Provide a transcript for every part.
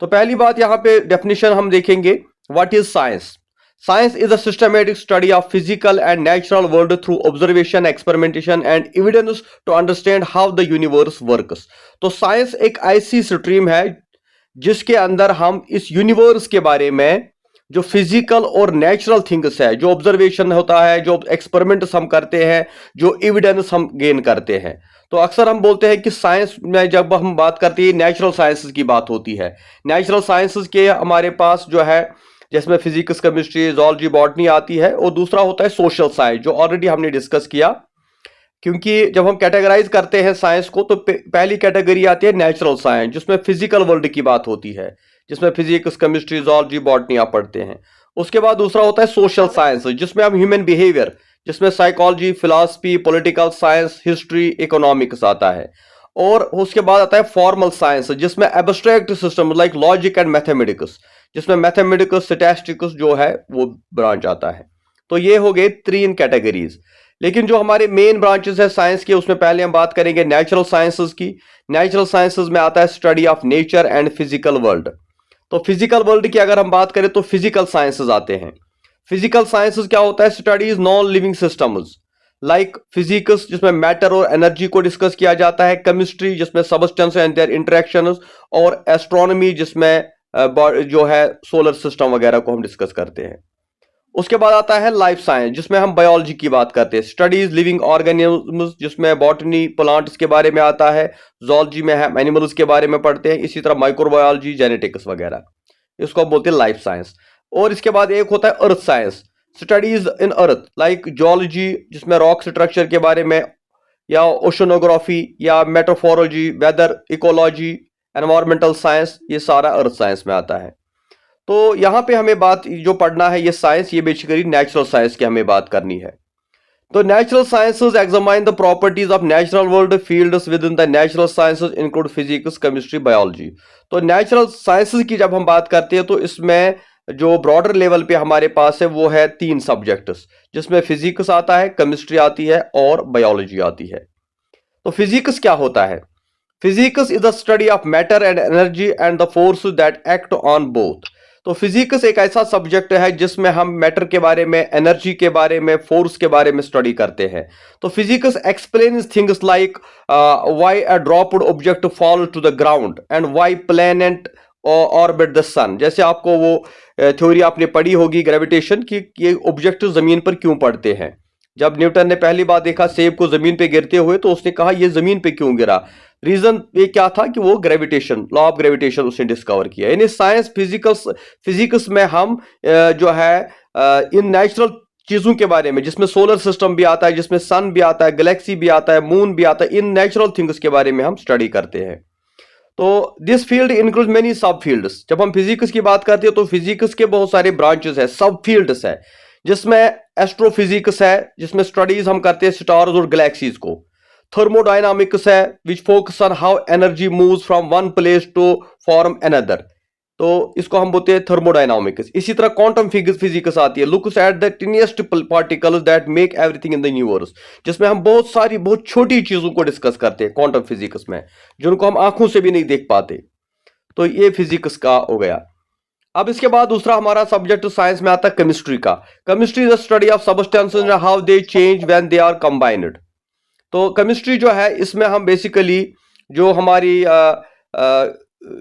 तो पहली बात यहाँ पे डेफिनेशन हम देखेंगे, what is science. Science is a systematic study of physical and natural world through observation, experimentation and evidence to understand how the universe works। तो science एक ऐसी स्ट्रीम है जिसके अंदर हम इस यूनिवर्स के बारे में जो फिजिकल और नेचुरल थिंग्स है, जो ऑब्जर्वेशन होता है, जो एक्सपेरिमेंट्स हम करते हैं, जो एविडेंस हम गेन करते हैं। तो अक्सर हम बोलते हैं कि साइंस में जब हम बात करते हैं नेचुरल साइंसेस की बात होती है। नेचुरल साइंसेस के हमारे पास जो है जिसमें फिजिक्स, केमिस्ट्री, जूलॉजी, बॉटनी आती है, और दूसरा होता है सोशल साइंस जो ऑलरेडी हमने डिस्कस किया। क्योंकि जब हम कैटेगराइज करते हैं साइंस को तो पहली कैटेगरी आती है नेचुरल साइंस जिसमें फिजिकल वर्ल्ड की बात होती है, जिसमें फिजिक्स, केमिस्ट्री, जूलॉजी, बॉटनी आप पढ़ते हैं। उसके बाद दूसरा होता है सोशल साइंस जिसमें हम ह्यूमन बिहेवियर, जिसमें psychology, philosophy, political science, history, economics आता है। और उसके बाद आता है फॉर्मल साइंस जिसमें abstract system like logic and mathematics, जिसमें मैथमेटिक्स, स्टैटिस्टिक्स जो है वो ब्रांच आता है। तो ये हो गए 3 कैटेगरीज। लेकिन जो हमारे मेन ब्रांचेस है साइंस के, उसमें पहले हम बात करेंगे नेचुरल साइंसेस की। नेचुरल साइंसेस में आता है study of nature and physical world. तो फिजिकल वर्ल्ड की अगर हम बात करें तो फिजिकल साइंसेस आते हैं। फिजिकल साइंसेस क्या होता है? Studies non living systems like physics जिसमें मैटर और एनर्जी को डिस्कस किया जाता है, केमिस्ट्री जिसमें सबस्टेंस एंड देयर इंटरेक्शंस, और एस्ट्रोनॉमी जिसमें जो है सोलर सिस्टम वगैरह को हम डिस्कस करते हैं। उसके बाद आता है लाइफ साइंस जिसमें हम बायोलॉजी की बात करते हैं। स्टडीज लिविंग ऑर्गेनिजम्स जिसमें बॉटनी, प्लांट्स के बारे में आता है। जूलॉजी में हम एनिमल्स के बारे में पढ़ते हैं। इसी तरह माइक्रोबायोलॉजी, जेनेटिक्स वगैरह, इसको बोलते हैं लाइफ साइंस। और इसके बाद एक होता है earth science, studies in earth like geology जिसमें रॉक स्ट्रक्चर के बारे में, या ओशनोग्राफी, या मेट्रोफोरोलॉजी, वेदर, इकोलॉजी, एनवायरमेंटल साइंस, ये सारा अर्थ साइंस में आता है। तो यहाँ पे हमें बात जो पढ़ना है ये साइंस, ये बेसिकली नेचुरल साइंस की हमें बात करनी है। तो natural sciences examine the properties of natural world fields with in the natural sciences include physics, chemistry, biology. तो नेचुरल साइंसेज की जब हम बात करते हैं तो इसमें जो ब्रॉडर लेवल पे हमारे पास है वो है 3 सब्जेक्ट्स जिसमें फिजिक्स आता है, केमिस्ट्री आती है और बायोलॉजी आती है। तो फिजिक्स क्या होता है? Physics is the study of matter and energy and the force that act on both. तो फिजिक्स एक ऐसा सब्जेक्ट है जिसमें हम मैटर के बारे में, एनर्जी के बारे में, फोर्स के बारे में स्टडी करते हैं। तो physics explains things like why a dropped object fall to the ground and why planet orbit the sun. जैसे आपको वो थ्योरी आपने पढ़ी होगी ग्रेविटेशन की, ये ऑब्जेक्ट जमीन पर क्यों पड़ते हैं। जब न्यूटन ने पहली बार देखा सेब को जमीन पे गिरते हुए तो उसने कहा ये जमीन पे क्यों गिरा। रीजन ये क्या था कि वो ग्रेविटेशन, लॉ ऑफ ग्रेविटेशन उसने डिस्कवर किया। यानी साइंस फिजिक्स में हम जो है इन नेचुरल चीजों के बारे में, जिसमें सोलर सिस्टम भी आता है, जिसमें सन भी आता है, गैलेक्सी भी आता है, मून भी आता है, इन नेचुरल थिंग्स के बारे में हम स्टडी करते हैं। तो दिस फील्ड इंक्लूड मेनी सब फील्ड्स। जब हम फिजिक्स की बात करते हैं तो फिजिक्स के बहुत सारे ब्रांचेस है, सब फील्ड्स है, जिसमें एस्ट्रोफिजिक्स है जिसमें स्टडीज हम करते हैं स्टार्स और गैलेक्सीज को। थर्मोडायनामिक्स है which focus on how energy moves from one place to form another, तो इसको हम बोलते हैं थर्मोडायनामिक्स। इसी तरह क्वांटम फिजिक्स आती है, looks at the tiniest particles that make everything in the universe, जिसमें हम बहुत छोटी चीजों को डिस्कस करते हैं क्वांटम फिजिक्स में, जिनको हम आंखों से भी नहीं देख पाते। तो ये फिजिक्स का हो गया। अब इसके बाद दूसरा हमारा सब्जेक्ट साइंस में आता है केमिस्ट्री का। Chemistry is the study of substances and how they change when they are combined. तो केमिस्ट्री जो है इसमें हम बेसिकली जो हमारी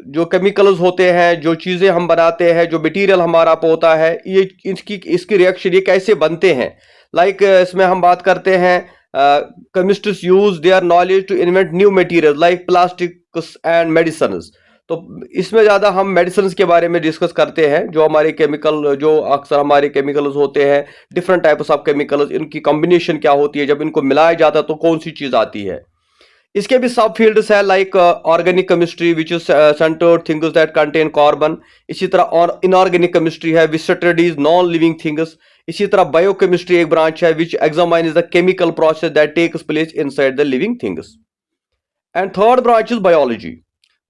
जो केमिकल्स होते हैं, जो चीज़ें हम बनाते हैं, जो मटेरियल हमारा होता है, ये इसकी रिएक्शन ये कैसे बनते हैं। लाइक इसमें हम बात करते हैं chemists use their knowledge to invent new material like plastics and medicine. तो इसमें ज़्यादा हम मेडिसिन के बारे में डिस्कस करते हैं, जो हमारे केमिकल, जो अक्सर हमारे केमिकल्स होते हैं, डिफरेंट टाइप्स ऑफ केमिकल्स, इनकी कॉम्बिनेशन क्या होती है, जब इनको मिलाया जाता है तो कौन सी चीज़ आती है। इसके भी सब फील्ड्स है like organic chemistry which is centred things that contain carbon. इसी तरह इनऑर्गेनिक केमिस्ट्री है which studies non living things. इसी तरह बायोकेमिस्ट्री एक ब्रांच है which examines the chemical process that takes place inside the living things. And third branch is biology.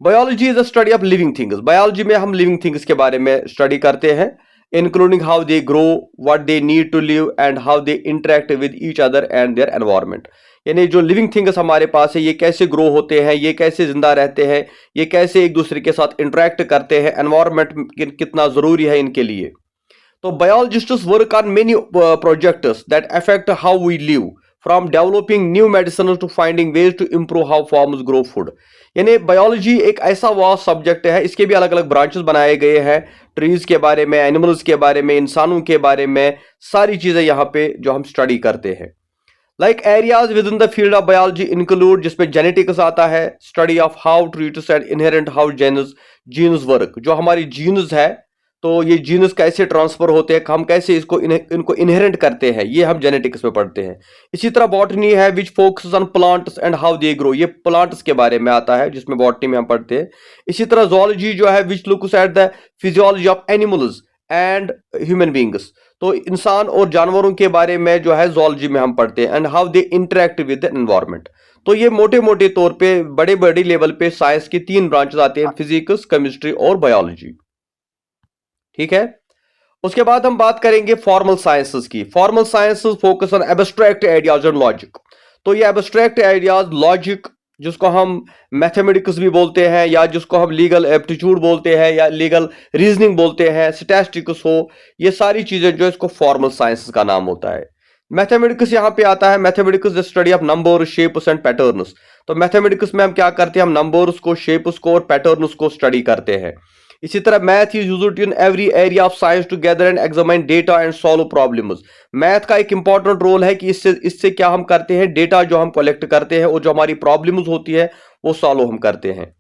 Biology is the study of living things. Biology में हम living things के बारे में study करते हैं, including how they grow, what they need to live and how they interact with each other and their environment. यानी जो living things हमारे पास है ये कैसे ग्रो होते हैं, ये कैसे जिंदा रहते हैं, ये कैसे एक दूसरे के साथ इंटरेक्ट करते हैं, एनवायरनमेंट कितना जरूरी है इनके लिए। तो biologists work on many projects that affect how we live, from developing new medicines to finding ways to improve how farms grow food। यानी बायोलॉजी एक ऐसा वास्ट सब्जेक्ट है, इसके भी अलग अलग ब्रांचेस बनाए गए हैं, ट्रीज के बारे में, एनिमल्स के बारे में, इंसानों के बारे में, सारी चीजें यहाँ पे जो हम स्टडी करते हैं। Like areas with in the field of biology include, जिसमें जेनेटिक्स आता है, study of how treats and inherent how jeans work, जो हमारी जीन्स है तो ये जीनस कैसे ट्रांसफर होते हैं, हम कैसे इनको इनहेरेंट करते हैं, ये हम जेनेटिक्स में पढ़ते हैं। इसी तरह बॉटनी है which focus on plants and how they grow, ये प्लांट्स के बारे में आता है जिसमें बॉटनी में हम पढ़ते हैं। इसी तरह जोलॉजी जो है which looks at the physiology of animals and human beings, तो इंसान और जानवरों के बारे में जो है जोलॉजी में हम पढ़ते हैं, and how they interact with the environment. तो ये मोटे मोटे तौर पे बड़े बड़े लेवल पे साइंस की 3 ब्रांचेस आते हैं, फिजिक्स, केमिस्ट्री और बायोलॉजी। ठीक है, उसके बाद हम बात करेंगे फॉर्मल साइंसेस की। Formal sciences focus on abstract ideas और लॉजिक। तो ये एब्स्ट्रैक्ट आइडियाज, लॉजिक, जिसको हम मैथमेटिक्स भी बोलते हैं, या जिसको हम लीगल एप्टीट्यूड बोलते हैं, या लीगल रीजनिंग बोलते हैं, स्टैटिस्टिक्स हो, ये सारी चीजें जो इसको फॉर्मल साइंसेस का नाम होता है। मैथमेटिक्स यहाँ पे आता है, mathematics the study of number, shapes and patterns. तो मैथमेटिक्स में हम क्या करते हैं, हम नंबर्स को, शेप्स को और पैटर्न्स को स्टडी करते हैं। इसी तरह math is used in every area of science to gather and examine data and solve problems. Math का एक इंपॉर्टेंट रोल है कि इससे क्या हम करते हैं, डेटा जो हम कलेक्ट करते हैं और जो हमारी प्रॉब्लम्स होती है वो सॉल्व हम करते हैं।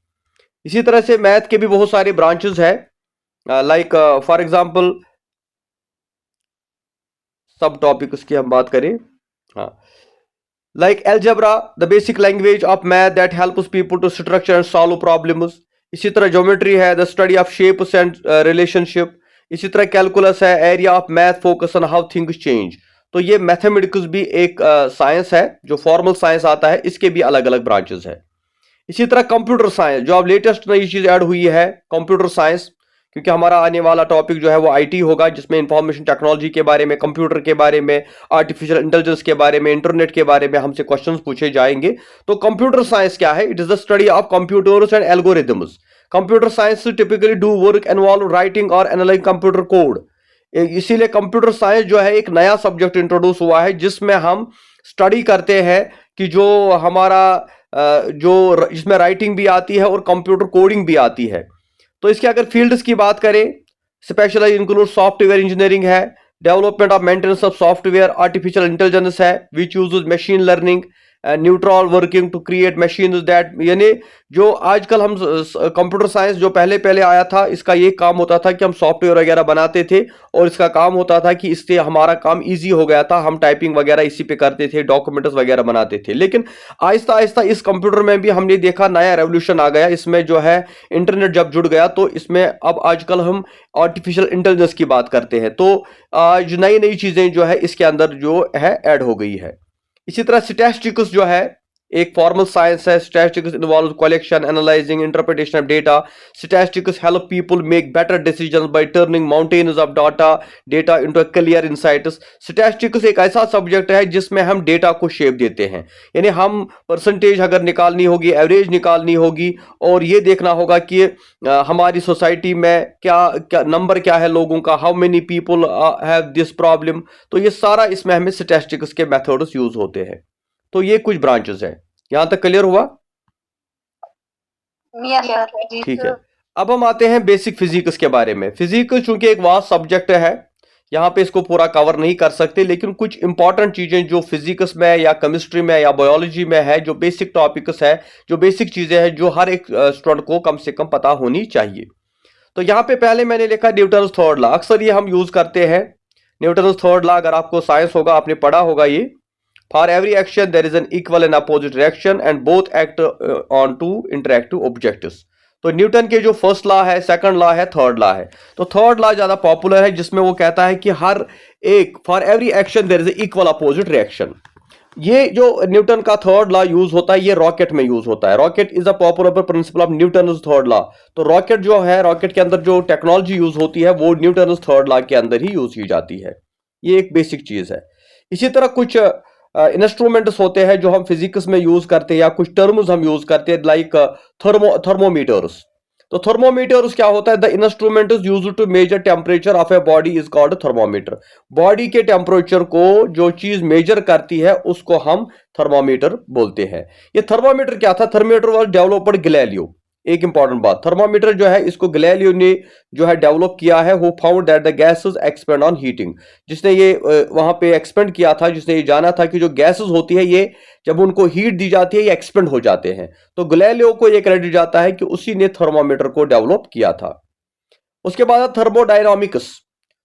इसी तरह से मैथ के भी बहुत सारे ब्रांचेस है, लाइक फॉर एग्जांपल सब टॉपिक उसकी हम बात करें, हाँ, like algebra, the basic language of math that helps people to structure and solve problems. इसी तरह ज्योमेट्री है, the study of shapes and relationship. इसी तरह कैलकुलस है, area of math focus on how things change. तो ये mathematics भी एक साइंस है जो फॉर्मल साइंस आता है, इसके भी अलग अलग ब्रांचेस है। इसी तरह कंप्यूटर साइंस, जो अब लेटेस्ट नई चीज ऐड हुई है, कंप्यूटर साइंस, क्योंकि हमारा आने वाला टॉपिक जो है वो आईटी होगा, जिसमें इंफॉर्मेशन टेक्नोलॉजी के बारे में, कंप्यूटर के बारे में, आर्टिफिशियल इंटेलिजेंस के बारे में, इंटरनेट के बारे में हमसे क्वेश्चंस पूछे जाएंगे। तो कंप्यूटर साइंस क्या है? It is the study of computers and algorithms. Computer science typically do work involve writing और एनालाइजिंग कंप्यूटर कोड। इसीलिए कंप्यूटर साइंस जो है एक नया सब्जेक्ट इंट्रोड्यूस हुआ है, जिसमें हम स्टडी करते हैं कि जो हमारा जो इसमें राइटिंग भी आती है और कंप्यूटर कोडिंग भी आती है। तो इसके अगर फील्ड्स की बात करें, स्पेशलाइज इंक्लूड सॉफ्टवेयर इंजीनियरिंग है, development of maintenance of software, artificial intelligence है which uses machine learning, neutral working to create machine that, यानी जो आजकल हम कंप्यूटर साइंस जो पहले पहले आया था, इसका ये काम होता था कि हम सॉफ्टवेयर वगैरह बनाते थे और इसका काम होता था कि इससे हमारा काम इजी हो गया था, हम टाइपिंग वगैरह इसी पे करते थे, डॉक्यूमेंट्स वगैरह बनाते थे। लेकिन आहिस्ता आहिस्ता इस कंप्यूटर में भी हमने देखा नया रेवोल्यूशन आ गया, इसमें जो है इंटरनेट जब जुड़ गया तो इसमें अब आजकल हम आर्टिफिशियल इंटेलिजेंस की बात करते हैं। तो आज नई नई चीजें जो है इसके अंदर जो है ऐड हो गई है। इसी तरह स्टैटिस्टिक्स जो है एक फॉर्मल साइंस है। Statistics involve collection, analysing, interpretation of data. Statistics help people make better decisions bye turning mountains of data into clear insights. Statistics एक ऐसा सब्जेक्ट है जिसमें हम डेटा को शेप देते हैं, यानी हम परसेंटेज अगर निकालनी होगी, एवरेज निकालनी होगी और ये देखना होगा कि हमारी सोसाइटी में क्या नंबर क्या है लोगों का, how many people have this problem. तो ये सारा इसमें हमें स्टैटिस्टिक्स के मेथड्स यूज होते हैं। तो ये कुछ ब्रांचेस है, यहां तक क्लियर हुआ? ठीक है, अब हम आते हैं बेसिक फिजिक्स के बारे में। फिजिक्स चूंकि एक वास्ट सब्जेक्ट है, यहां पे इसको पूरा कवर नहीं कर सकते, लेकिन कुछ इंपॉर्टेंट चीजें जो फिजिक्स में या केमिस्ट्री में या बायोलॉजी में है, जो बेसिक टॉपिक्स है, जो बेसिक चीजें हैं, जो हर एक स्टूडेंट को कम से कम पता होनी चाहिए। तो यहाँ पे पहले मैंने लिखा न्यूटन्स थर्ड लॉ, अक्सर ये हम यूज करते हैं। न्यूटन्स थर्ड लॉ अगर आपको साइंस होगा, आपने पढ़ा होगा ये, For every action, there is an equal and opposite reaction, and both act on two interactive objects. तो न्यूटन के जो फर्स्ट लॉ है, सेकंड लॉ है, थर्ड लॉ है। तो थर्ड लॉ ज्यादा पॉपुलर है, जिसमें वो कहता है कि हर एक for every action there is a equal opposite reaction. ये जो न्यूटन का थर्ड लॉ यूज होता है, ये रॉकेट में यूज होता है। Rocket is a popular principle of Newton third law. तो रॉकेट जो है, रॉकेट के अंदर जो टेक्नोलॉजी यूज होती है वो न्यूटन थर्ड लॉ के अंदर ही यूज की जाती है। ये एक बेसिक चीज है। इसी तरह कुछ इंस्ट्रूमेंट्स होते हैं जो हम फिजिक्स में यूज करते हैं, या कुछ टर्म्स हम यूज करते हैं लाइक थर्मोमीटर्स। तो थर्मोमीटर्स क्या होता है? The instrument is used to measure temperature of a body is called thermometer. Body के टेम्परेचर को जो चीज मेजर करती है उसको हम थर्मोमीटर बोलते हैं। ये थर्मोमीटर क्या था? Thermometer was developed Galileo. एक इंपॉर्टेंट बात, थर्मोमीटर जो है इसको गैलीलियो ने जो है डेवलप किया है। Who found that the gases expand on heating. जिसने ये वहां पे एक्सपेंड किया था, जिसने ये जाना था कि जो गैसेस होती है ये जब उनको हीट दी जाती है ये एक्सपेंड हो जाते हैं। तो गैलीलियो को ये क्रेडिट जाता है कि उसी ने थर्मोमीटर को डेवलप किया था। उसके बाद थर्मोडायनामिक्स।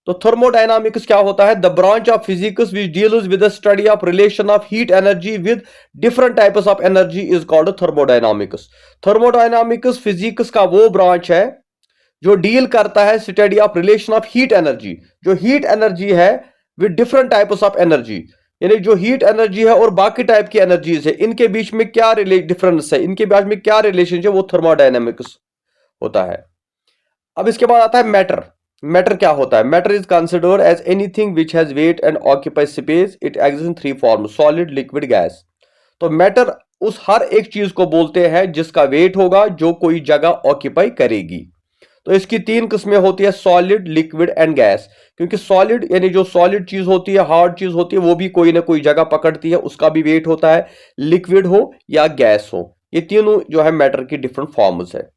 तो थर्मोडायनामिक्स क्या होता है? The branch of physics which deals with the study of relation of heat energy with different types of energy is called thermodynamics. Thermodynamics physics का वो ब्रांच है जो डील करता है study of relation of heat energy. जो heat energy है with different types of energy, यानी जो हीट एनर्जी है और बाकी टाइप की एनर्जीज है, इनके बीच में क्या डिफरेंस है, इनके बीच में क्या रिलेशन है, वो थर्मोडायनामिक्स होता है। अब इसके बाद आता है मैटर। मैटर क्या होता है? Matter is considered as anything which has weight and occupy space. It exist in three form: solid, liquid, gas. तो मैटर उस हर एक चीज को बोलते हैं जिसका वेट होगा, जो कोई जगह ऑक्यूपाई करेगी। तो इसकी तीन किस्में होती है: सॉलिड, लिक्विड एंड गैस। क्योंकि सॉलिड यानी जो सॉलिड चीज होती है, हार्ड चीज होती है, वो भी कोई ना कोई जगह पकड़ती है, उसका भी वेट होता है, लिक्विड हो या गैस हो। ये तीनों जो है मैटर की डिफरेंट फॉर्म्स है।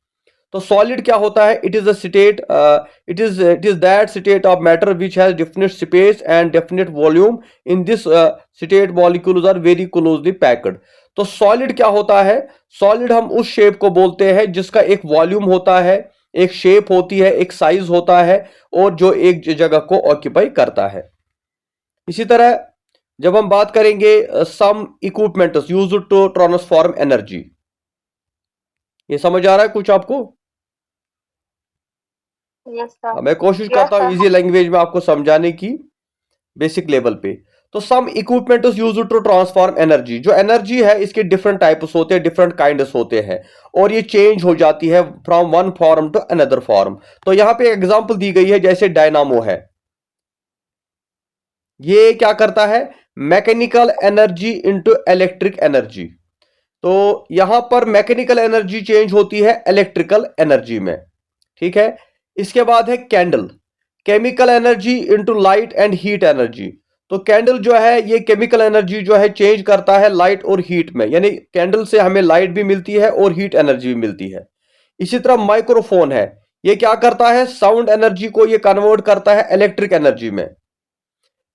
तो सॉलिड क्या होता है? It is a state, it is that state of matter which has definite space and definite volume. In this state molecules are very closely packed. तो सॉलिड क्या होता है? सॉलिड हम उस शेप को बोलते हैं जिसका एक वॉल्यूम होता है, एक शेप होती है, एक साइज होता है, और जो एक जगह को ऑक्यूपाई करता है। इसी तरह जब हम बात करेंगे some equipments used to transform energy, ये समझ आ रहा है कुछ आपको? Yes sir. मैं कोशिश करता हूं इजी लैंग्वेज में आपको समझाने की, बेसिक लेवल पे। तो some equipment is used to transform energy. जो एनर्जी है इसके डिफरेंट टाइप्स होते हैं, डिफरेंट काइंड्स होते हैं, और ये चेंज हो जाती है from one form to another form. तो यहां पे एग्जांपल दी गई है, जैसे डायनामो है, ये क्या करता है? Mechanical energy into electric energy. तो यहां पर मैकेनिकल एनर्जी चेंज होती है इलेक्ट्रिकल एनर्जी में, ठीक है। इसके बाद है candle, chemical energy into light and heat energy. तो कैंडल जो है ये केमिकल एनर्जी जो है चेंज करता है लाइट और हीट में, यानी कैंडल से हमें लाइट भी मिलती है और हीट एनर्जी भी मिलती है। इसी तरह माइक्रोफोन है, ये क्या करता है? साउंड एनर्जी को ये कन्वर्ट करता है इलेक्ट्रिक एनर्जी में।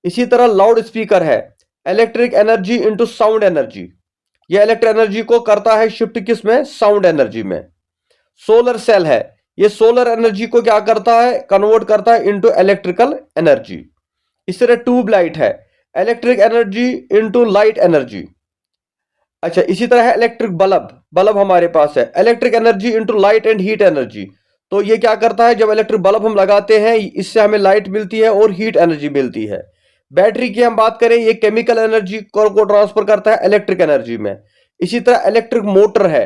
इसी तरह लाउड स्पीकर है, electric energy into sound energy, यह इलेक्ट्रिक एनर्जी को करता है शिफ्ट किस में? साउंड एनर्जी में। सोलर सेल है, ये सोलर एनर्जी को क्या करता है? कन्वर्ट करता है इंटू इलेक्ट्रिकल एनर्जी। इस तरह ट्यूबलाइट है, electric energy into light energy. अच्छा, इसी तरह है इलेक्ट्रिक बल्ब, बल्ब हमारे पास है, electric energy into light and heat energy. तो ये क्या करता है? जब इलेक्ट्रिक बल्ब हम लगाते हैं इससे हमें लाइट मिलती है और हीट एनर्जी मिलती है। बैटरी की हम बात करें, ये केमिकल एनर्जी को ट्रांसफर करता है इलेक्ट्रिक एनर्जी में। इसी तरह इलेक्ट्रिक मोटर है,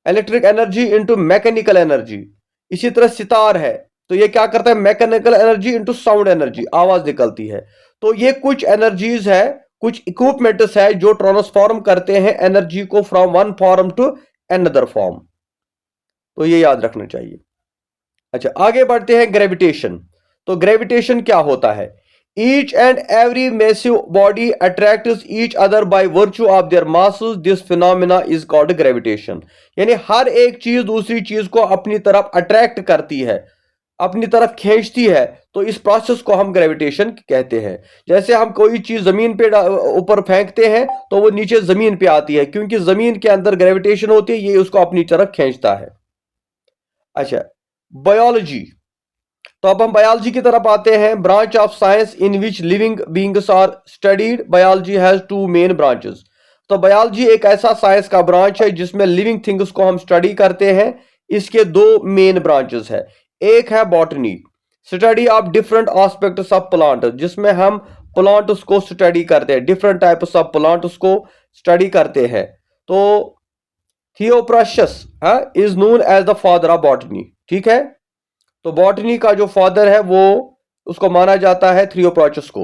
electric energy into mechanical energy. इसी तरह सितार है, तो ये क्या करता है? Mechanical energy into sound energy, आवाज निकलती है। तो ये कुछ एनर्जीज है, कुछ इक्विपमेंट्स है जो ट्रांसफॉर्म करते हैं एनर्जी को from one form to another form. तो ये याद रखना चाहिए। अच्छा, आगे बढ़ते हैं ग्रेविटेशन। तो ग्रेविटेशन क्या होता है? Each and every massive body attracts each other by virtue of their masses. This phenomena is called gravitation. यानी हर एक चीज दूसरी चीज को अपनी तरफ अट्रैक्ट करती है, अपनी तरफ खींचती है, तो इस प्रोसेस को हम ग्रेविटेशन कहते हैं। जैसे हम कोई चीज जमीन पे ऊपर फेंकते हैं तो वो नीचे जमीन पे आती है, क्योंकि जमीन के अंदर ग्रेविटेशन होती है, ये उसको अपनी तरफ खींचता है। अच्छा, बायोलॉजी। तो अब हम बायोलॉजी की तरफ आते हैं। Branch of science in which living beings are studied. Biology has two main branches. तो बायोलॉजी एक ऐसा साइंस का ब्रांच है जिसमें लिविंग थिंग्स को हम स्टडी करते हैं। इसके दो मेन ब्रांचेस है। एक है botany, study of different aspects of plant, जिसमें हम प्लांट्स को स्टडी करते हैं, डिफरेंट टाइप्स ऑफ प्लांट्स को स्टडी करते हैं। तो Theophrastus is known as the father of botany, ठीक है। तो बॉटनी का जो फादर है वो उसको माना जाता है थियोप्रास्टस को।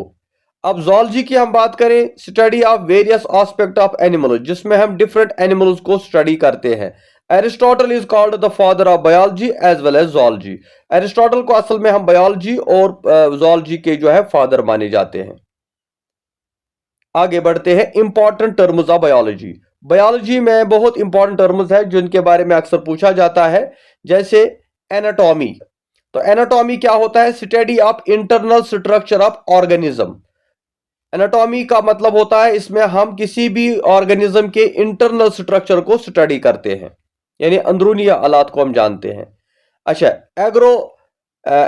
अब zoology की हम बात करें, study of various aspect of animals, जिसमें हम डिफरेंट एनिमल्स को स्टडी करते हैं। Aristotle is called the father of biology as well as zoology। Aristotle को असल में हम बायोलॉजी और zoology के जो है फादर माने जाते हैं। आगे बढ़ते हैं, important terms of biology. Biology में बहुत इंपॉर्टेंट टर्म्स है जिनके बारे में अक्सर पूछा जाता है, जैसे एनाटॉमी। तो एनाटॉमी क्या होता है? Study of internal structure of organism. Anatomy का मतलब होता है इसमें हम किसी भी ऑर्गेनिज्म के इंटरनल स्ट्रक्चर को स्टडी करते हैं, यानी अंदरूनी हालात को हम जानते हैं। अच्छा,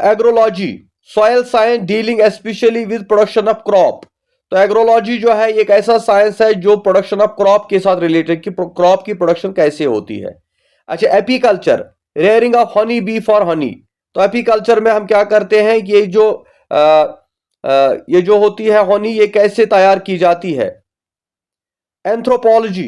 agrology, soil science dealing specially with production of crop. तो एग्रोलॉजी जो है एक ऐसा साइंस है जो प्रोडक्शन ऑफ क्रॉप के साथ रिलेटेड, कि क्रॉप की प्रोडक्शन कैसे होती है। अच्छा, apiculture, rearing of honey bee for Honey. तो एपीकल्चर में हम क्या करते हैं कि ये जो होती है हनी, ये कैसे तैयार की जाती है। Anthropology,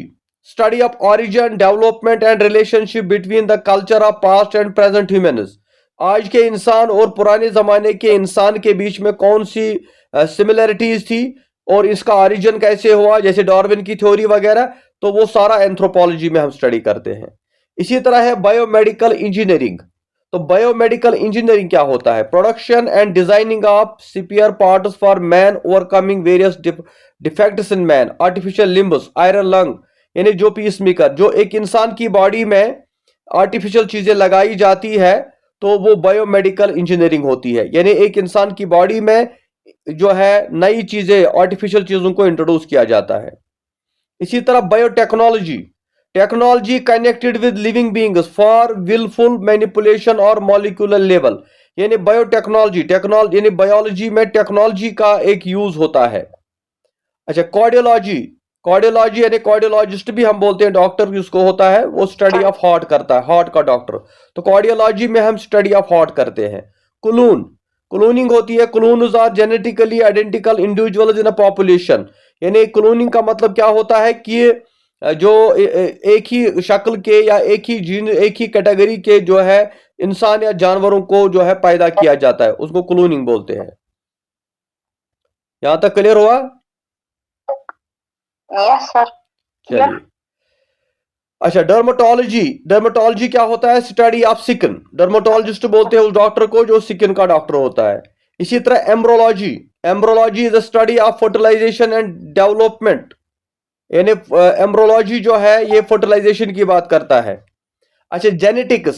study of origin, development and relationship between the culture of past and present humans. आज के इंसान और पुराने जमाने के इंसान के बीच में कौन सी सिमिलरिटीज थी और इसका ओरिजिन कैसे हुआ, जैसे डार्विन की थ्योरी वगैरह। तो वो सारा एंथ्रोपोलॉजी में हम स्टडी करते हैं। इसी तरह है बायोमेडिकल इंजीनियरिंग। तो बायोमेडिकल इंजीनियरिंग क्या होता है? Production and designing of spare parts for man, overcoming various defects in man, artificial limbs, iron lung, यानी जो पीस मेकर, जो एक इंसान की बॉडी में आर्टिफिशियल चीजें लगाई जाती है, तो वो बायोमेडिकल इंजीनियरिंग होती है। यानी एक इंसान की बॉडी में जो है नई चीजें, आर्टिफिशियल चीजों को इंट्रोड्यूस किया जाता है। इसी तरह biotechnology, technology connected with living beings for willful manipulation और मॉलिक्यूलर लेवल। यानी बायोटेक्नोलॉजी, टेक्नोलॉजी यानी बायोलॉजी में टेक्नोलॉजी का एक यूज होता है। अच्छा, कार्डियोलॉजी, कार्डियोलॉजी यानी कार्डियोलॉजिस्ट भी हम बोलते हैं, डॉक्टर जिसको होता है, वो स्टडी ऑफ हार्ट करता है, हार्ट का डॉक्टर। तो कार्डियोलॉजी में हम स्टडी ऑफ हार्ट करते हैं। कुलून, क्लोनिंग होती है। Clones are genetically identical individuals in a population. यानी क्लोनिंग का मतलब क्या होता है कि जो एक ही शक्ल के या एक ही जीन, एक ही कैटेगरी के जो है इंसान या जानवरों को जो है पैदा किया जाता है, उसको क्लोनिंग बोलते हैं। यहां तक क्लियर हुआ? Yes sir. चलिए। अच्छा, डर्मेटोलॉजी, डर्मेटोलॉजी क्या होता है? Study of skin. डर्मेटोलॉजिस्ट बोलते हैं उस डॉक्टर को जो स्किन का डॉक्टर होता है। इसी तरह embryology, embryology is the study of fertilization and development. यानी एम्ब्रोलॉजी जो है ये फर्टिलाइजेशन की बात करता है। अच्छा, genetics,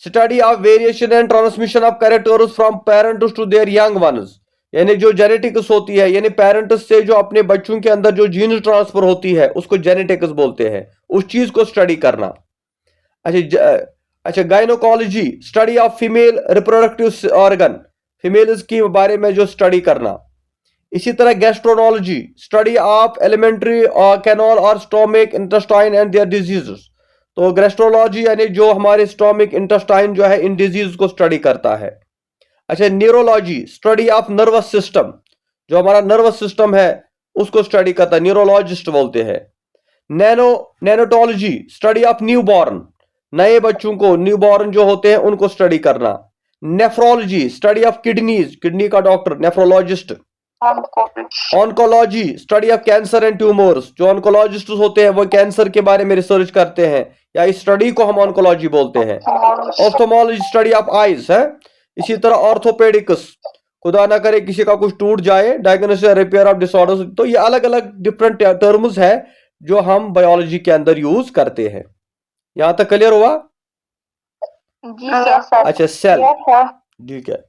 study of variation and transmission of characters from parents to their young ones. यानी जो जेनेटिक्स होती है, यानी पेरेंट्स से जो अपने बच्चों के अंदर जो जीन ट्रांसफर होती है, उसको जेनेटिक्स बोलते हैं। उस चीज को स्टडी करना। अच्छा, gynaecology, study of female reproductive organ, females के बारे में जो स्टडी करना। इसी तरह gastroenterology, study of alimentary canal और stomach intestine and their diseases. तो गैस्ट्रोलॉजी यानी जो हमारे स्टोमिक इंटेस्टाइन जो है इन डिजीज को स्टडी करता है। अच्छा, neurology, study of nervous system, जो हमारा नर्वस सिस्टम है उसको स्टडी करता है, न्यूरोलॉजिस्ट बोलते हैं। नैनोटोलॉजी, स्टडी ऑफ न्यूबॉर्न, नए बच्चों को, न्यूबॉर्न जो होते हैं उनको स्टडी करना। Nephrology, study of kidneys, kidney का doctor, nephrologist. Oncology, study of cancer and tumours, जो ऑन्कोलॉजिस्ट होते हैं वो कैंसर के बारे में रिसर्च करते हैं, या इस स्टडी को हम ऑन्कोलॉजी बोलते हैं। ऑप्थेल्मोलॉजी, स्टडी ऑफ आईज है। इसी तरह ऑर्थोपेडिक्स, खुदा ना करे किसी का कुछ टूट जाए, डायग्नोसिस रिपेयर ऑफ डिसऑर्डर्स। तो ये अलग अलग डिफरेंट टर्म्स है जो हम बायोलॉजी के अंदर यूज करते हैं। यहां तक क्लियर हुआ? जी सर। अच्छा, सेल, ठीक है।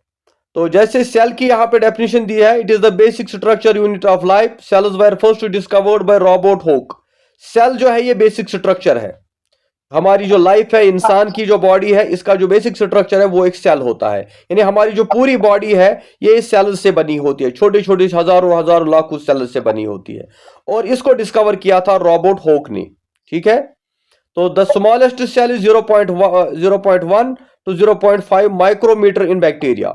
तो जैसे सेल की यहाँ पे डेफिनेशन दी है, it is the basic structure unit of life, cells were first discovered by Robert Hooke. Cell जो है ये बेसिक स्ट्रक्चर है। हमारी जो लाइफ है, इंसान की जो बॉडी है, इसका जो बेसिक स्ट्रक्चर है वो एक सेल होता है। यानी हमारी जो पूरी बॉडी है ये सेल से बनी होती है, छोटे छोटे हजारों हजारों लाखों सेल से बनी होती है। और इसको डिस्कवर किया था रॉबर्ट हुक ने, ठीक है। तो the smallest cell is 0.1 to 0.5 micrometre in bacteria.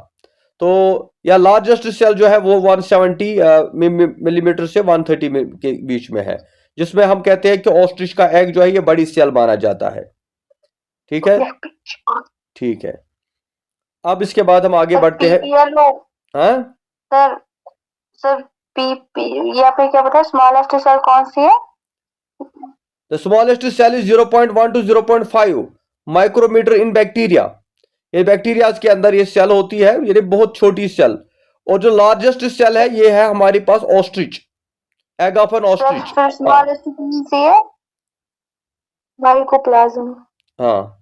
तो या लार्जेस्ट सेल जो है वो 170 मिलीमीटर से 130 के बीच में है, जिसमें हम कहते हैं कि ऑस्ट्रिच का एग जो है ये बड़ी सेल माना जाता है। ठीक है, ठीक है। अब इसके बाद हम आगे बढ़ते हैं। हाँ सर, पी या फिर क्या पता है स्मॉलेस्ट सेल कौन सी है? The smallest cell is 0.1 to 0.5 micrometre in bacteria. ये बैक्टीरिया के अंदर ये सेल होती है, ये बहुत छोटी सेल। और जो लार्जेस्ट सेल है ये है हमारे पास ostrich, egg of an ostrich. फिर स्मॉलेस्ट कौन सी है? माइकोप्लाज्म। हाँ,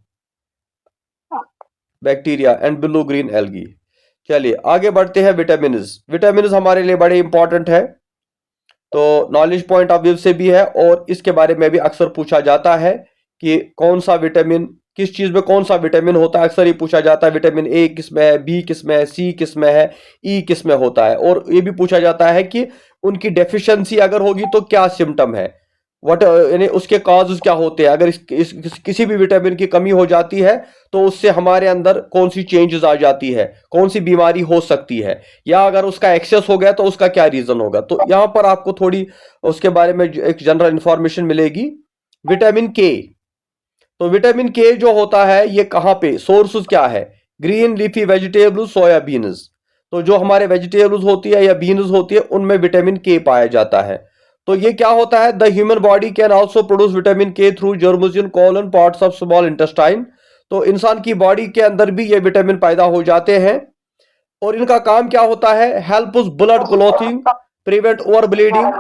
bacteria and blue green algae. चलिए आगे बढ़ते हैं। विटामिन हमारे लिए बड़े इंपॉर्टेंट है, तो नॉलेज पॉइंट ऑफ व्यू से भी है और इसके बारे में भी अक्सर पूछा जाता है कि कौन सा विटामिन किस चीज में कौन सा विटामिन होता है। अक्सर ये पूछा जाता है विटामिन ए किस में है, बी किस में है, सी किस में है, ई किस में होता है। और ये भी पूछा जाता है कि उनकी डेफिशिएंसी अगर होगी तो क्या सिम्टम है, व्हाट यानी उसके कॉजेज क्या होते हैं। अगर किसी भी विटामिन की कमी हो जाती है तो उससे हमारे अंदर कौन सी चेंजेस आ जाती है, कौन सी बीमारी हो सकती है, या अगर उसका एक्सेस हो गया तो उसका क्या रीजन होगा। तो यहां पर आपको थोड़ी उसके बारे में एक जनरल इंफॉर्मेशन मिलेगी। विटामिन के, तो विटामिन के जो होता है ये कहाँ पे सोर्सेज क्या है? ग्रीन लीफी वेजिटेबल्स, सोया बीन्स। तो जो हमारे वेजिटेबल्स होती है या बीन्स होती है उनमें विटामिन के पाया जाता है। तो ये क्या होता है? The human body can also produce vitamin K through germs in colon parts of small intestine. तो इंसान की बॉडी के अंदर भी ये विटामिन पैदा हो जाते हैं और इनका काम क्या होता है? हेल्प उस blood clothing, prevent over bleeding,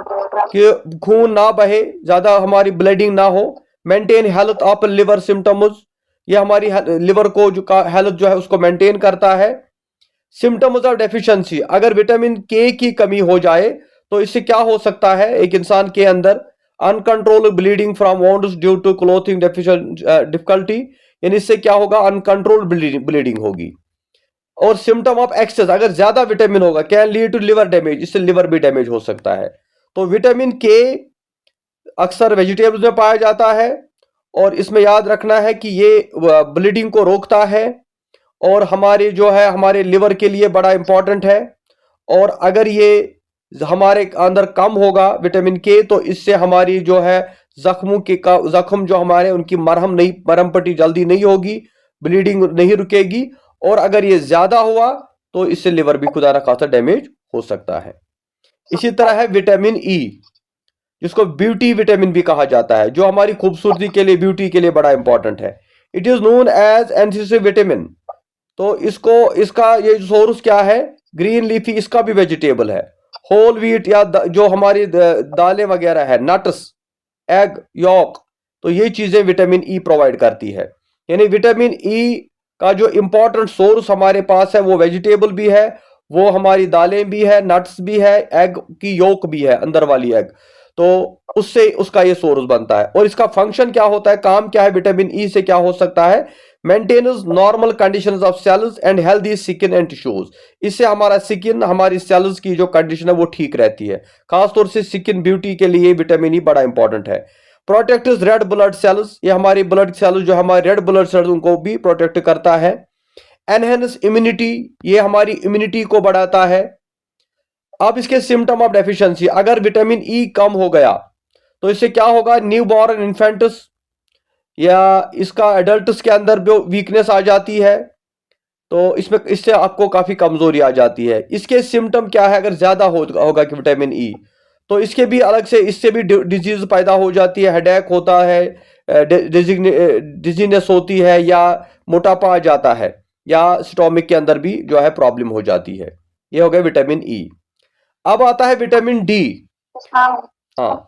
कि खून ना बहे, ज्यादा हमारी ब्लीडिंग ना हो, maintain health of liver symptoms, ये हमारी लिवर को जो हेल्थ जो है उसको मेंटेन करता है। सिम्टम्स ऑफ डेफिशिएंसी, अगर विटामिन के की कमी हो जाए तो इससे क्या हो सकता है? एक इंसान के अंदर uncontrol bleeding from wounds due to clotting difficulty, यानी इससे क्या होगा? अनकंट्रोल ब्लीडिंग होगी। और सिम्टम ऑफ एक्सेस, अगर ज्यादा विटामिन होगा can lead to liver damage, इससे लिवर भी डैमेज हो सकता है। तो विटामिन के अक्सर वेजिटेबल्स में पाया जाता है और इसमें याद रखना है कि ये ब्लीडिंग को रोकता है और हमारे जो है हमारे लिवर के लिए बड़ा इंपॉर्टेंट है। और अगर ये हमारे अंदर कम होगा विटामिन के तो इससे हमारी जो है जख्म जो हमारे उनकी मरहम पट्टी जल्दी नहीं होगी, ब्लीडिंग नहीं रुकेगी। और अगर ये ज्यादा हुआ तो इससे लिवर भी खुदा ना खासा डैमेज हो सकता है। इसी तरह है विटामिन ई, जिसको ब्यूटी विटामिन भी कहा जाता है, जो हमारी खूबसूरती के लिए, ब्यूटी के लिए बड़ा इंपॉर्टेंट है। इट इज नोन एज एंथ्रासिस विटामिन। तो इसका ये सोर्स क्या है? ग्रीन लीफी, इसका भी वेजिटेबल है। होल व्हीट या जो हमारी दालें वगैरह है, नट्स, एग यॉक, तो ये चीजें विटामिन ई प्रोवाइड करती है। यानी विटामिन ई का जो इंपॉर्टेंट सोर्स हमारे पास है वो वेजिटेबल भी है, वो हमारी दालें भी है, नट्स भी है, एग की योक भी है, अंदर वाली एग। तो उससे उसका ये सोर्स बनता है। और इसका फंक्शन क्या होता है, काम क्या है? विटामिन ई से क्या हो सकता है? Maintains normal conditions of cells and healthy skin and tissues. इससे हमारा स्किन, हमारी सेल्स की जो कंडीशन है वो ठीक रहती है। खासतौर से स्किन ब्यूटी के लिए विटामिन ई बड़ा इंपॉर्टेंट है। प्रोटेक्ट्स रेड ब्लड सेल्स, ये हमारी ब्लड सेल्स जो हमारे रेड ब्लड सेल्स उनको भी प्रोटेक्ट करता है। एनहेंस इम्यूनिटी, ये हमारी इम्यूनिटी को बढ़ाता है। अब इसके सिम्टम ऑफ डेफिशिएंसी, अगर विटामिन ई कम हो गया तो इससे क्या होगा? न्यू बॉर्न इन्फेंट्स या इसका एडल्ट्स के अंदर जो वीकनेस आ जाती है, तो इससे आपको काफी कमजोरी आ जाती है। इसके सिम्टम क्या है? अगर ज्यादा होगा कि विटामिन ई, तो इसके भी अलग से, इससे भी डिजीज पैदा हो जाती है, हेडेक होता है, डिजीनेस होती है, या मोटापा आ जाता है, या स्टोमिक के अंदर भी जो है प्रॉब्लम हो जाती है। ये हो गया विटामिन ई। अब आता है विटामिन डी। हाँ,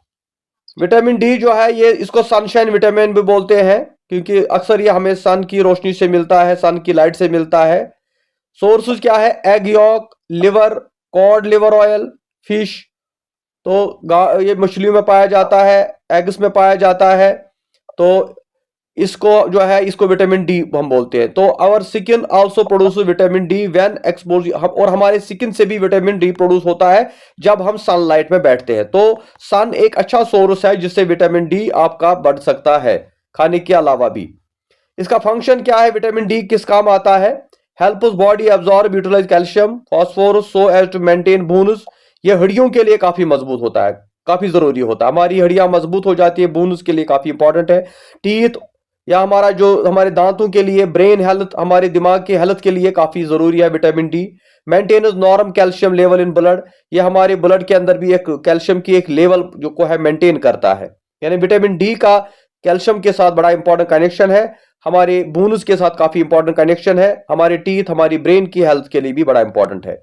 विटामिन डी जो है ये, इसको सनशाइन विटामिन भी बोलते हैं क्योंकि अक्सर ये हमें सन की रोशनी से मिलता है, सन की लाइट से मिलता है। सोर्सेज क्या है? Egg York, liver, cod liver oil, fish, तो ये मछलियों में पाया जाता है, एग्स में पाया जाता है। तो इसको जो है इसको विटामिन डी हम बोलते हैं। तो our skin also produce vitamin D when expose, और हमारे स्किन से भी विटामिन डी प्रोड्यूस होता है जब हम सनलाइट में बैठते हैं। तो सन एक अच्छा सोर्स है जिससे विटामिन डी आपका बढ़ सकता है खाने के अलावा भी। इसका फंक्शन क्या है? विटामिन डी किस काम आता है? हेल्प उस body absorb utilize calcium phosphorus so as to maintain bones. ये हड्डियों के लिए काफी मजबूत होता है, काफी जरूरी होता है। हमारी हड्डियां मजबूत हो जाती है, बोन्स के लिए काफी इंपॉर्टेंट है। टीथ या हमारा जो हमारे दांतों के लिए, ब्रेन हेल्थ, हमारे दिमाग के हेल्थ के लिए काफी जरूरी है vitamin D. Maintenance norm calcium level in blood, ये हमारे ब्लड के अंदर भी एक कैल्शियम की एक लेवल जो को है मेंटेन करता है। यानी विटामिन डी का कैल्शियम के साथ बड़ा इंपॉर्टेंट कनेक्शन है, हमारे बोन्स के साथ काफी इंपॉर्टेंट कनेक्शन है, हमारे टीथ, हमारी ब्रेन की हेल्थ के लिए भी बड़ा इंपॉर्टेंट है।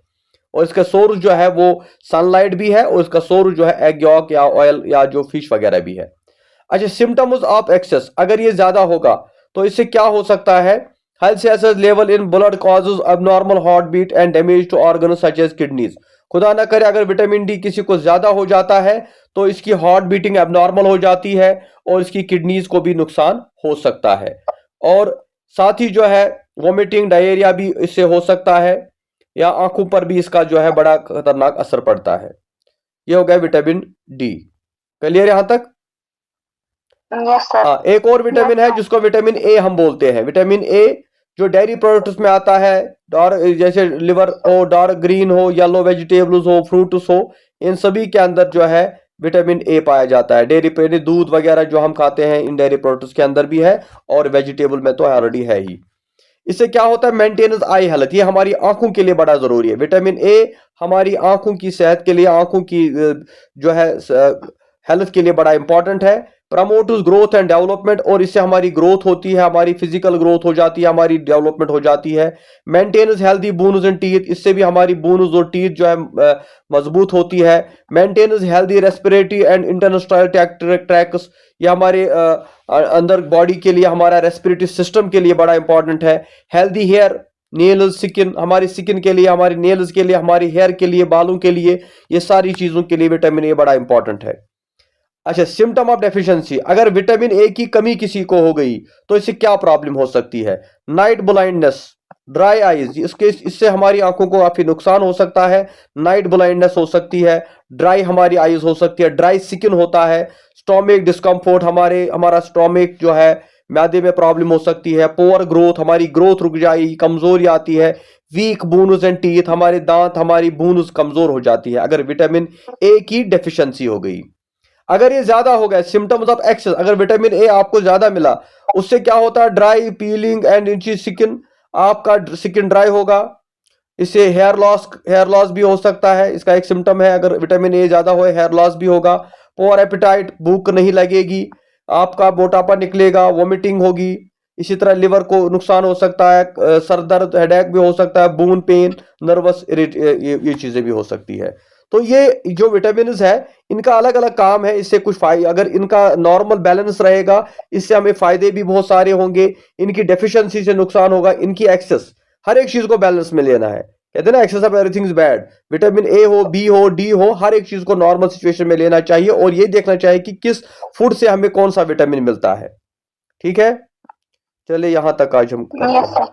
और इसका सोर्स जो है वो सनलाइट भी है, और इसका सोर्स जो है एग यॉक या ऑयल या जो फिश वगैरह भी है। अच्छा, सिम्टम्स ऑफ एक्सेस, अगर ये ज्यादा होगा तो इससे क्या हो सकता है? Health level in blood causes abnormal heart beat and damage to organ such as kidneys. खुदा ना करे अगर विटामिन डी किसी को ज्यादा हो जाता है तो इसकी हार्ट बीटिंग एबनॉर्मल हो जाती है और इसकी किडनीज को भी नुकसान हो सकता है। और साथ ही जो है वोमिटिंग, डायरिया भी इससे हो सकता है, या आंखों पर भी इसका जो है बड़ा खतरनाक असर पड़ता है। ये हो गया विटामिन डी। क्लियर यहां तक? Yes, sir. हाँ, एक और विटामिन है जिसको विटामिन ए हम बोलते हैं। विटामिन ए जो डेयरी प्रोडक्ट्स में आता है, डार्क जैसे लिवर हो, डार्क ग्रीन हो, येलो वेजिटेबल्स हो, फ्रूट्स हो, इन सभी के अंदर जो है विटामिन ए पाया जाता है। डेयरी पे दूध वगैरह जो हम खाते हैं इन डेयरी प्रोडक्ट्स के अंदर भी है, और वेजिटेबल में तो ऑलरेडी है ही। इससे क्या होता है? मेंटेनेंस आई हेल्थ, ये हमारी आंखों के लिए बड़ा जरूरी है। विटामिन ए हमारी आंखों की सेहत के लिए, आंखों की जो है हेल्थ के लिए बड़ा इंपॉर्टेंट है। प्रमोट्स ग्रोथ एंड डेवलपमेंट, और इससे हमारी ग्रोथ होती है, हमारी फिजिकल ग्रोथ हो जाती है, हमारी डेवलपमेंट हो जाती है। Maintenance healthy bones and teeth, इससे भी हमारी बोन्स और टीथ जो है मजबूत होती है। Maintenance healthy respiratory and intestinal tracts, ये हमारे अंदर बॉडी के लिए, हमारा रेस्पिरेटरी सिस्टम के लिए बड़ा इंपॉर्टेंट है। हेल्दी हेयर, नेल्स, स्किन, हमारी स्किन के लिए, हमारी नेल्स के लिए, हमारी हेयर के लिए, बालों के लिए, ये सारी चीजों के लिए विटामिन ए बड़ा इंपॉर्टेंट है। अच्छा, सिम्टम ऑफ डेफिशिएंसी, अगर विटामिन ए की कमी किसी को हो गई तो इससे क्या प्रॉब्लम हो सकती है? नाइट ब्लाइंडनेस, ड्राई आईज, इससे हमारी आंखों को काफी नुकसान हो सकता है। नाइट ब्लाइंडनेस हो सकती है, ड्राई हमारी आईज हो सकती है, ड्राई स्किन होता है, स्टोमिक डिस्कम्फोर्ट, हमारा स्टोमिक जो है मैदे में प्रॉब्लम हो सकती है। पुअर ग्रोथ, हमारी ग्रोथ रुक जाएगी, कमजोरी आती है। वीक बोन्स एंड टीथ, हमारे दांत, हमारी बोन्स कमजोर हो जाती है अगर विटामिन ए की डेफिशिएंसी हो गई। अगर ये ज्यादा हो गया, सिम्टम्स ऑफ एक्सेस, अगर विटामिन ए आपको ज्यादा मिला, उससे क्या होता है? ड्राई, पीलिंग एंड इंची स्किन, आपका स्किन ड्राई होगा। इससे हेयर लॉस भी हो सकता है, इसका एक सिम्टम है। अगर विटामिन ए ज्यादा हो, हेयर लॉस भी होगा। पुअर एपिटाइट, भूख नहीं लगेगी, आपका मोटापा निकलेगा, वोमिटिंग होगी। इसी तरह लिवर को नुकसान हो सकता है, सर दर्द, हेडेक भी हो सकता है, बोन पेन, नर्वस ये चीजें भी हो सकती है। तो ये जो विटामिन है इनका अलग अलग काम है। इससे कुछ फायदे, अगर इनका नॉर्मल बैलेंस रहेगा, इससे हमें फायदे भी बहुत सारे होंगे। इनकी डेफिशिएंसी से नुकसान होगा, इनकी एक्सेस, हर एक चीज को बैलेंस में लेना है। कहते हैं ना, excess of everything is bad. Vitamin A हो, बी हो, डी हो, हर एक चीज को नॉर्मल सिचुएशन में लेना चाहिए, और ये देखना चाहिए कि किस फूड से हमें कौन सा विटामिन मिलता है। ठीक है, चलिए यहां तक आज हम Yes, sir.